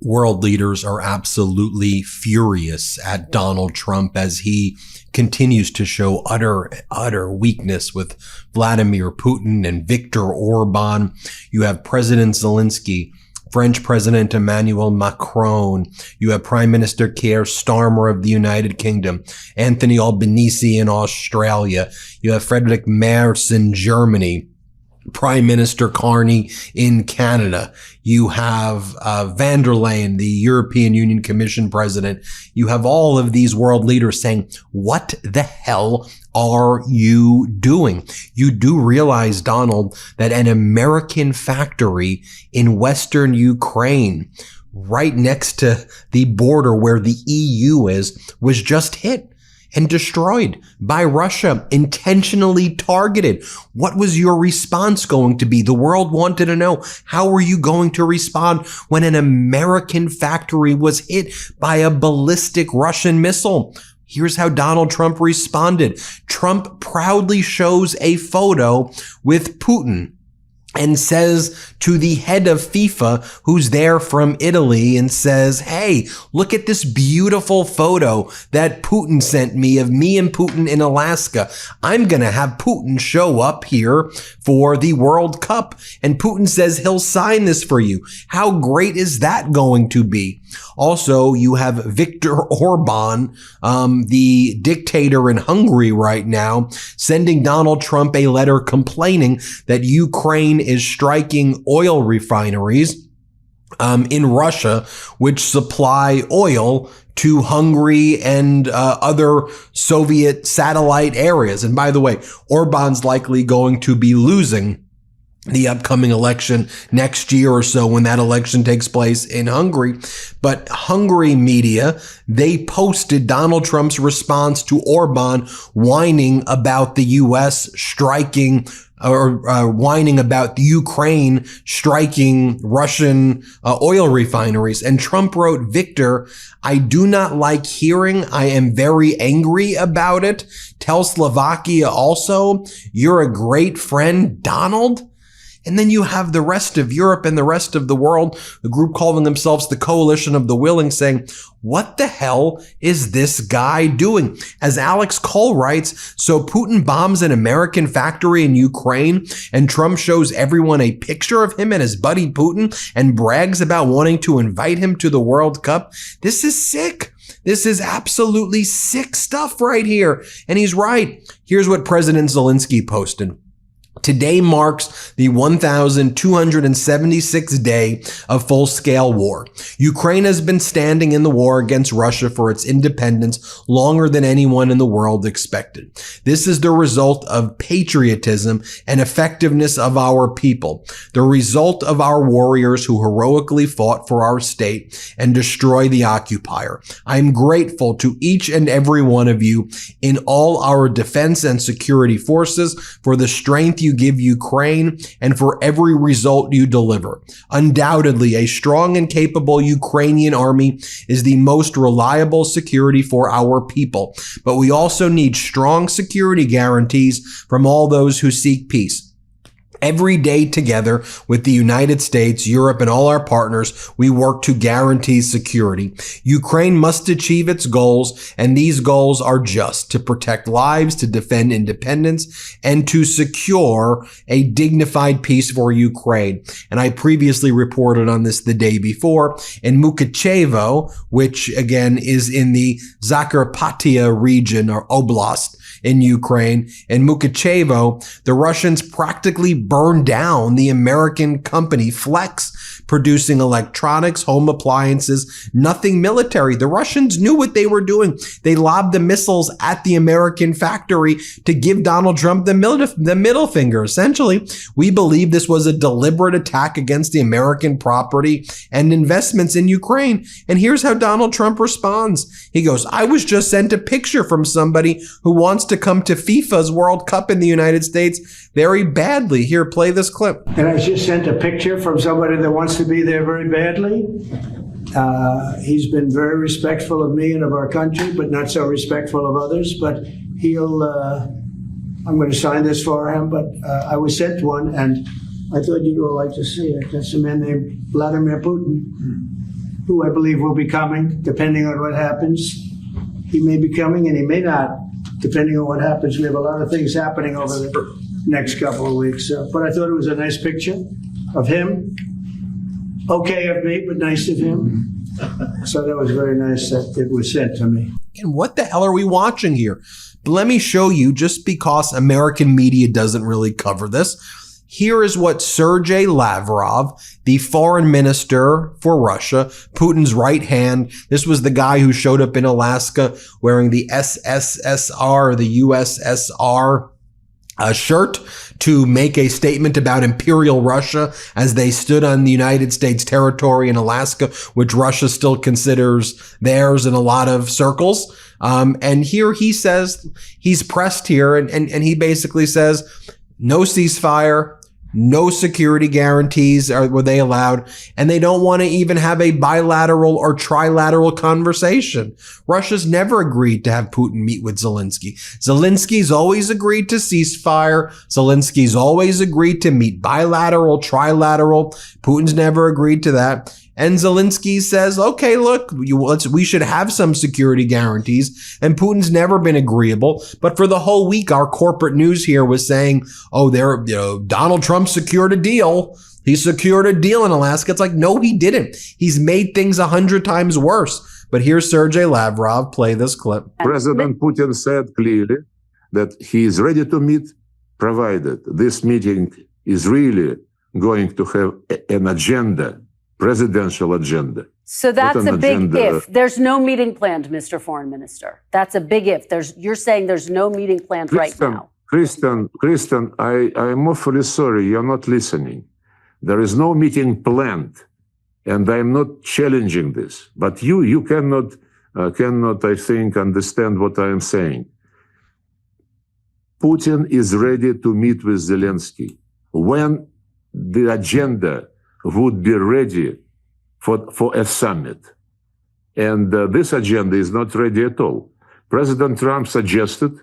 world leaders are absolutely furious at Donald Trump as he continues to show utter weakness with Vladimir Putin and Viktor Orban. You have President Zelenskyy, French President Emmanuel Macron. You have Prime Minister Keir Starmer of the United Kingdom, Anthony Albanese in Australia. You have Friedrich Merz in Germany, Prime Minister Carney in Canada. You have van der Leyen, the European Union Commission president. You have all of these world leaders saying, what the hell are you doing? You do realize, Donald, that an American factory in Western Ukraine, right next to the border where the EU is, was just hit and destroyed by Russia, intentionally targeted. What was your response going to be? The world wanted to know, how were you going to respond when an American factory was hit by a ballistic Russian missile? Here's how Donald Trump responded. Trump proudly shows a photo with Putin and says to the head of FIFA, who's there from Italy, and says, hey, look at this beautiful photo that Putin sent me of me and Putin in Alaska. I'm going to have Putin show up here for the World Cup. And Putin says he'll sign this for you. How great is that going to be? Also, you have Viktor Orban, the dictator in Hungary right now, sending Donald Trump a letter complaining that Ukraine is striking oil refineries in Russia, which supply oil to Hungary and other Soviet satellite areas. And by the way, Orban's likely going to be losing the upcoming election next year or so when that election takes place in Hungary. But Hungary media, they posted Donald Trump's response to Orban whining about the U.S. striking or whining about the Ukraine striking Russian oil refineries. And Trump wrote, Victor, I do not like hearing. I am very angry about it. Tell Slovakia also, you're a great friend, Donald. And then you have the rest of Europe and the rest of the world, the group calling themselves the Coalition of the Willing, saying, what the hell is this guy doing? As Alex Cole writes, so Putin bombs an American factory in Ukraine and Trump shows everyone a picture of him and his buddy Putin and brags about wanting to invite him to the World Cup. This is sick. This is absolutely sick stuff right here. And he's right. Here's what President Zelenskyy posted. Today marks the 1,276th day of full-scale war. Ukraine has been standing in the war against Russia for its independence longer than anyone in the world expected. This is the result of patriotism and effectiveness of our people, the result of our warriors who heroically fought for our state and destroyed the occupier. I am grateful to each and every one of you in all our defense and security forces for the strength you give Ukraine and for every result you deliver. Undoubtedly, a strong and capable Ukrainian army is the most reliable security for our people. But we also need strong security guarantees from all those who seek peace. Every day together with the United States, Europe, and all our partners, we work to guarantee security. Ukraine must achieve its goals, and these goals are just to protect lives, to defend independence, and to secure a dignified peace for Ukraine. And I previously reported on this the day before. In Mukachevo, which again is in the Zakarpattia region or oblast, in Ukraine, in Mukachevo, the Russians practically burned down the American company Flex, producing electronics, home appliances, nothing military. The Russians knew what they were doing. They lobbed the missiles at the American factory to give Donald Trump the middle finger. Essentially, we believe this was a deliberate attack against the American property and investments in Ukraine. And here's how Donald Trump responds. He goes, I was just sent a picture from somebody who wants to come to FIFA's World Cup in the United States very badly. Here, play this clip. And I just sent a picture from somebody that wants to be there very badly. He's been very respectful of me and of our country, but not so respectful of others. But he'll, I'm going to sign this for him, but I was sent one, and I thought you'd all like to see it. That's a man named Vladimir Putin. who I believe will be coming, depending on what happens. He may be coming and he may not, depending on what happens. We have a lot of things happening over the next couple of weeks. But I thought it was a nice picture of him. Okay of me, but nice of him. So that was very nice that it was sent to me. And what the hell are we watching here? But let me show you, just because American media doesn't really cover this. Here is what Sergei Lavrov, the foreign minister for Russia, Putin's right hand. This was the guy who showed up in Alaska wearing the SSSR, the USSR shirt to make a statement about Imperial Russia as they stood on the United States territory in Alaska, which Russia still considers theirs in a lot of circles. And here he says, he's pressed here, and he basically says, no ceasefire, no security guarantees were they allowed, and they don't want to even have a bilateral or trilateral conversation. Russia's never agreed to have Putin meet with Zelenskyy. Zelensky's always agreed to ceasefire. Zelensky's always agreed to meet bilateral, trilateral. Putin's never agreed to that. And Zelenskyy says, okay, look, we should have some security guarantees. And Putin's never been agreeable. But for the whole week, our corporate news here was saying, oh, Donald Trump secured a deal. He secured a deal in Alaska. It's like, no, he didn't. He's made things 100 times worse. But here's Sergei Lavrov. Play this clip. President Putin said clearly that he is ready to meet, provided this meeting is really going to have an agenda. Presidential agenda. So that's a big if. There's no meeting planned, Mr. Foreign Minister. That's a big if. You're saying there's no meeting planned right now. Kristen, I'm awfully sorry. You're not listening. There is no meeting planned, and I'm not challenging this. But you cannot, I think, understand what I am saying. Putin is ready to meet with Zelenskyy when the agenda would be ready for a summit. And this agenda is not ready at all. President Trump suggested,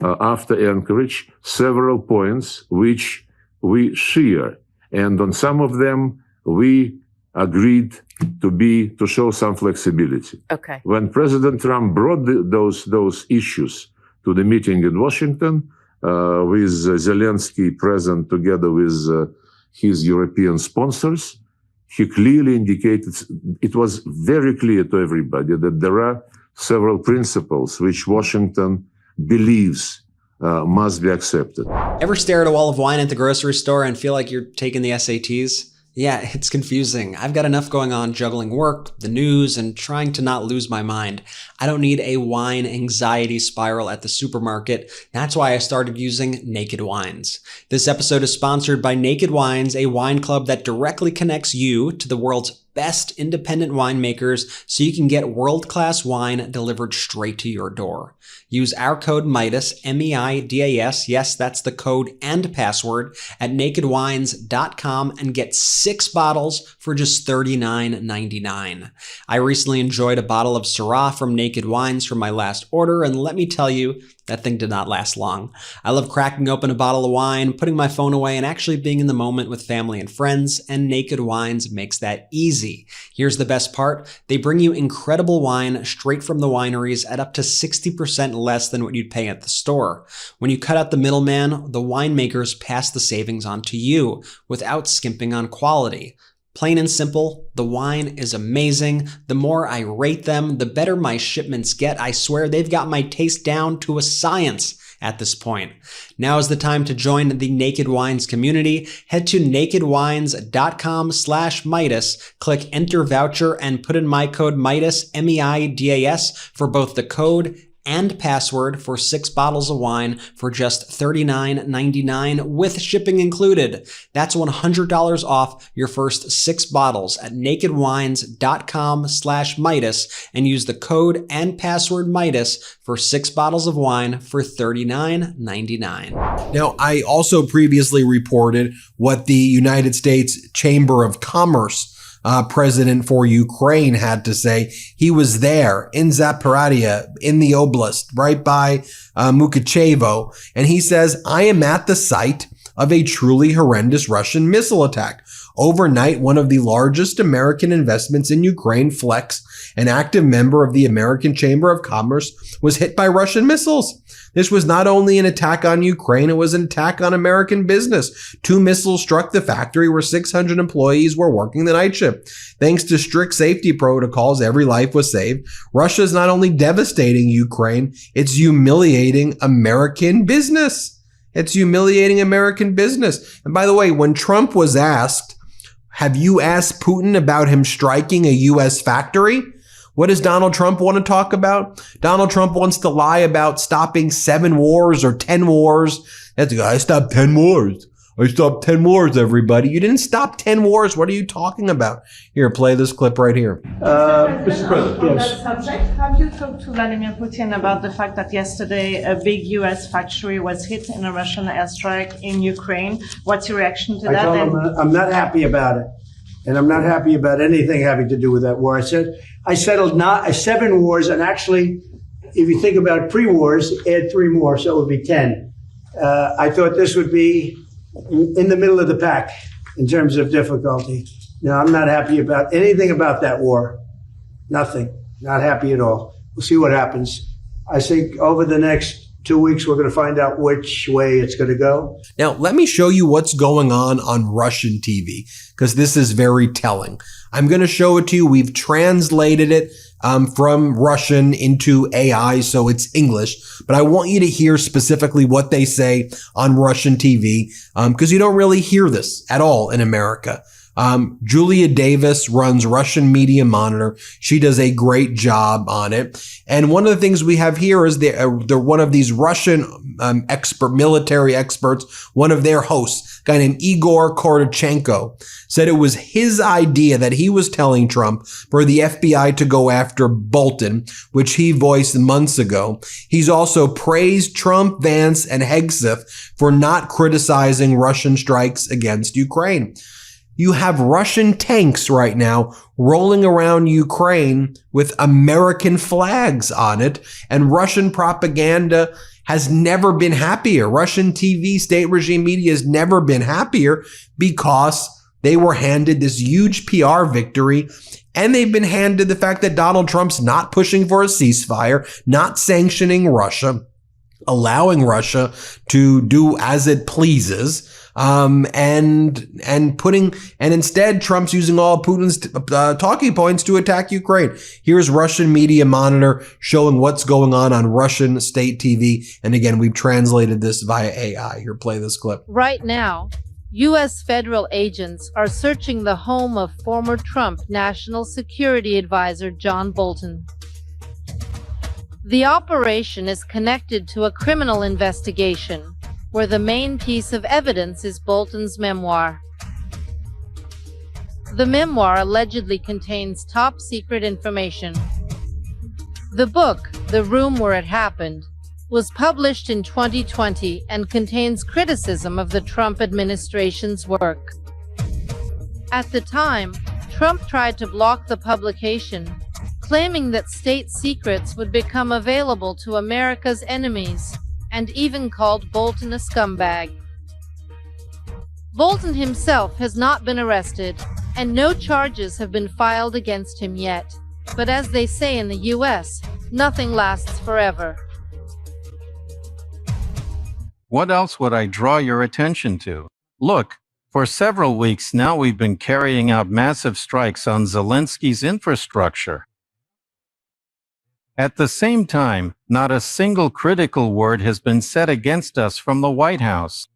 after Anchorage, several points which we share. And on some of them, we agreed to show some flexibility. Okay. When President Trump brought those issues to the meeting in Washington, with Zelenskyy present together with his European sponsors, he clearly indicated, it was very clear to everybody that there are several principles which Washington believes must be accepted. Ever stare at a wall of wine at the grocery store and feel like you're taking the SATs? Yeah, it's confusing. I've got enough going on juggling work, the news, and trying to not lose my mind. I don't need a wine anxiety spiral at the supermarket. That's why I started using Naked Wines. This episode is sponsored by Naked Wines, a wine club that directly connects you to the world's best independent winemakers so you can get world-class wine delivered straight to your door. Use our code MIDAS, M-E-I-D-A-S, yes, that's the code and password, at nakedwines.com and get 6 bottles for just $39.99. I recently enjoyed a bottle of Syrah from Naked Wines from my last order, and let me tell you, that thing did not last long. I love cracking open a bottle of wine, putting my phone away, and actually being in the moment with family and friends, and Naked Wines makes that easy. Here's the best part. They bring you incredible wine straight from the wineries at up to 60% less than what you'd pay at the store. When you cut out the middleman, the winemakers pass the savings on to you without skimping on quality. Plain and simple, the wine is amazing. The more I rate them, the better my shipments get. I swear they've got my taste down to a science at this point. Now is the time to join the Naked Wines community. Head to nakedwines.com/Midas, click enter voucher, and put in my code MIDAS, M-E-I-D-A-S, for both the code and password for 6 bottles of wine for just $39.99 with shipping included. That's $100 off your first 6 bottles at nakedwines.com/Midas and use the code and password Midas for 6 bottles of wine for $39.99. Now, I also previously reported what the United States Chamber of Commerce president for Ukraine had to say. He was there in Zaporizhia, in the oblast, right by Mukachevo, and he says, I am at the site of a truly horrendous Russian missile attack. Overnight, one of the largest American investments in Ukraine, Flex, an active member of the American Chamber of Commerce, was hit by Russian missiles. This was not only an attack on Ukraine, it was an attack on American business. 2 missiles struck the factory where 600 employees were working the night shift. Thanks to strict safety protocols, every life was saved. Russia is not only devastating Ukraine, it's humiliating American business. It's humiliating American business. And by the way, when Trump was asked, have you asked Putin about him striking a U.S. factory? What does Donald Trump want to talk about? Donald Trump wants to lie about stopping 7 wars or 10 wars. That's I stopped 10 wars. I stopped 10 wars, everybody. You didn't stop 10 wars. What are you talking about? Here, play this clip right here. Mr. President, On yes. that subject, have you talked to Vladimir Putin about the fact that yesterday a big U.S. factory was hit in a Russian airstrike in Ukraine? What's your reaction to I that? told him I'm not happy about it. And I'm not happy about anything having to do with that war. I said I settled 7 wars, and actually, if you think about pre-wars, add 3 more, so it would be 10. I thought this would be in the middle of the pack in terms of difficulty. No, I'm not happy about anything about that war. Nothing. Not happy at all. We'll see what happens. I think over the next 2 weeks, we're going to find out which way it's going to go. Now, let me show you what's going on Russian TV, because this is very telling. I'm going to show it to you. We've translated it from Russian into AI, so it's English. But I want you to hear specifically what they say on Russian TV, because you don't really hear this at all in America. Julia Davis runs Russian Media Monitor. She does a great job on it. And one of the things we have here is they're one of these Russian military experts, one of their hosts, a guy named Igor Korotchenko, said it was his idea that he was telling Trump for the FBI to go after Bolton, which he voiced months ago. He's also praised Trump, Vance, and Hegseth for not criticizing Russian strikes against Ukraine. You have Russian tanks right now rolling around Ukraine with American flags on it, and Russian propaganda has never been happier. Russian TV, state regime media has never been happier because they were handed this huge PR victory, and they've been handed the fact that Donald Trump's not pushing for a ceasefire, not sanctioning Russia, allowing Russia to do as it pleases. And instead Trump's using all Putin's talking points to attack Ukraine. Here's Russian Media Monitor showing what's going on Russian state TV. And again, we've translated this via AI. Here, play this clip. Right now, U.S. federal agents are searching the home of former Trump National Security Advisor John Bolton. The operation is connected to a criminal investigation, where the main piece of evidence is Bolton's memoir. The memoir allegedly contains top-secret information. The book, The Room Where It Happened, was published in 2020 and contains criticism of the Trump administration's work. At the time, Trump tried to block the publication, claiming that state secrets would become available to America's enemies, and even called Bolton a scumbag. Bolton himself has not been arrested, and no charges have been filed against him yet. But as they say in the U.S., nothing lasts forever. What else would I draw your attention to? Look, for several weeks now we've been carrying out massive strikes on Zelensky's infrastructure. At the same time, not a single critical word has been said against us from the White House.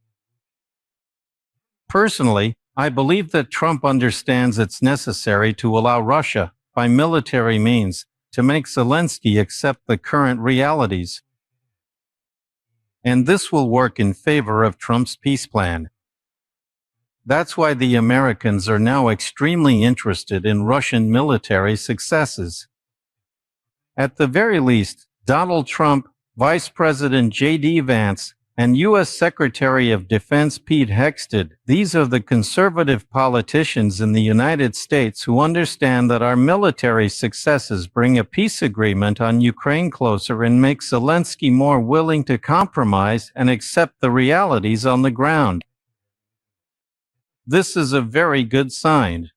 Personally, I believe that Trump understands it's necessary to allow Russia, by military means, to make Zelenskyy accept the current realities. And this will work in favor of Trump's peace plan. That's why the Americans are now extremely interested in Russian military successes. At the very least, Donald Trump, Vice President J.D. Vance, and U.S. Secretary of Defense Pete Hegseth, these are the conservative politicians in the United States who understand that our military successes bring a peace agreement on Ukraine closer and make Zelenskyy more willing to compromise and accept the realities on the ground. This is a very good sign.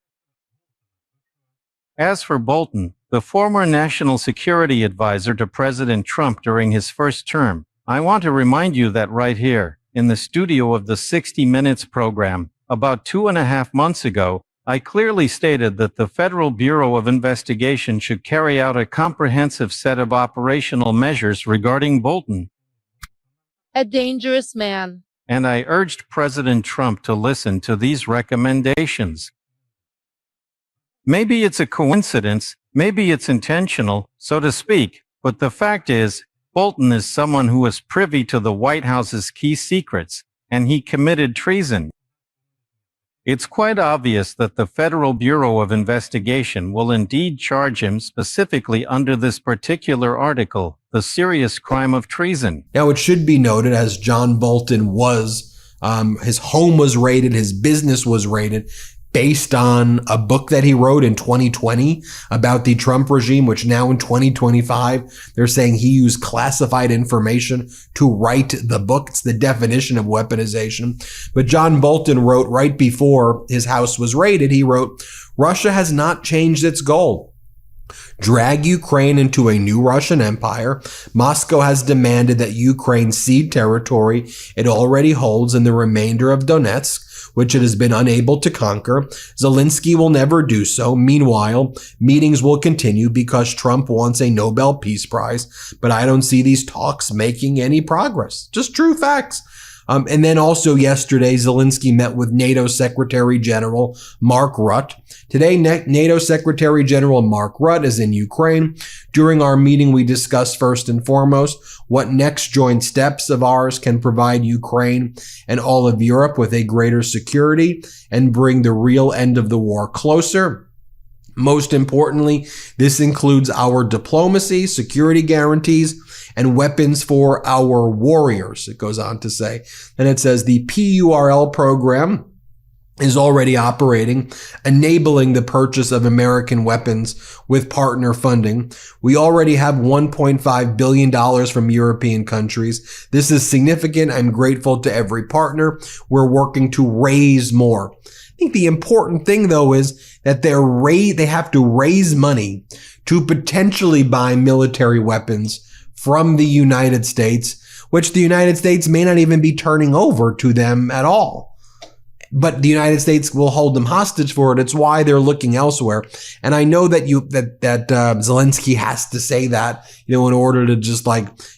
As for Bolton, the former national security advisor to President Trump during his first term, I want to remind you that right here, in the studio of the 60 Minutes program, about 2.5 months ago, I clearly stated that the Federal Bureau of Investigation should carry out a comprehensive set of operational measures regarding Bolton. A dangerous man. And I urged President Trump to listen to these recommendations. Maybe it's a coincidence, maybe it's intentional, so to speak, but the fact is, Bolton is someone who is privy to the White House's key secrets, and he committed treason. It's quite obvious that the Federal Bureau of Investigation will indeed charge him specifically under this particular article, the serious crime of treason. Now, it should be noted, as John Bolton his home was raided, his business was raided, based on a book that he wrote in 2020 about the Trump regime, which now in 2025, they're saying he used classified information to write the book. It's the definition of weaponization. But John Bolton wrote right before his house was raided, he wrote, "Russia has not changed its goal. Drag Ukraine into a new Russian empire. Moscow has demanded that Ukraine cede territory it already holds in the remainder of Donetsk, which it has been unable to conquer. Zelenskyy will never do so. Meanwhile, meetings will continue because Trump wants a Nobel Peace Prize, but I don't see these talks making any progress." Just true facts. And then also yesterday, Zelenskyy met with NATO Secretary General Mark Rutte. Today, NATO Secretary General Mark Rutte is in Ukraine. During our meeting, we discussed first and foremost what next joint steps of ours can provide Ukraine and all of Europe with a greater security and bring the real end of the war closer. Most importantly, this includes our diplomacy, security guarantees, and weapons for our warriors, it goes on to say. And it says the PURL program is already operating, enabling the purchase of American weapons with partner funding. We already have $1.5 billion from European countries. This is significant. I'm grateful to every partner. We're working to raise more. I think the important thing, though, is that they have to raise money to potentially buy military weapons from the United States, which the United States may not even be turning over to them at all. But the United States will hold them hostage for it. It's why they're looking elsewhere. And I know that Zelenskyy has to say that, in order to just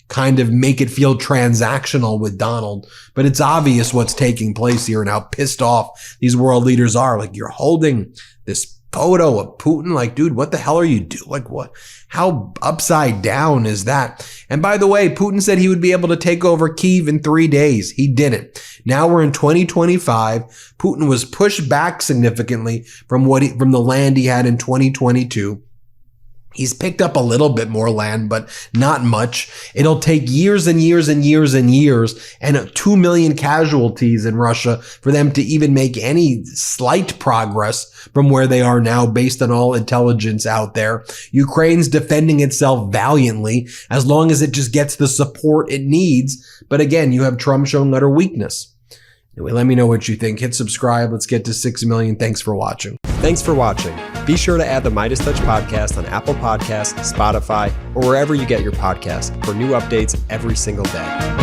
kind of make it feel transactional with Donald. But it's obvious what's taking place here and how pissed off these world leaders are. You're holding this photo of Putin. Dude, what the hell are you doing? What? How upside down is that? And by the way, Putin said he would be able to take over Kyiv in 3 days. He didn't. Now we're in 2025. Putin was pushed back significantly from the land he had in 2022. He's picked up a little bit more land, but not much. It'll take years and years and years and years and 2 million casualties in Russia for them to even make any slight progress from where they are now based on all intelligence out there. Ukraine's defending itself valiantly as long as it just gets the support it needs. But again, you have Trump showing utter weakness. Anyway, let me know what you think. Hit subscribe. Let's get to 6 million. Thanks for watching. Thanks for watching. Be sure to add the MeidasTouch podcast on Apple Podcasts, Spotify, or wherever you get your podcasts for new updates every single day.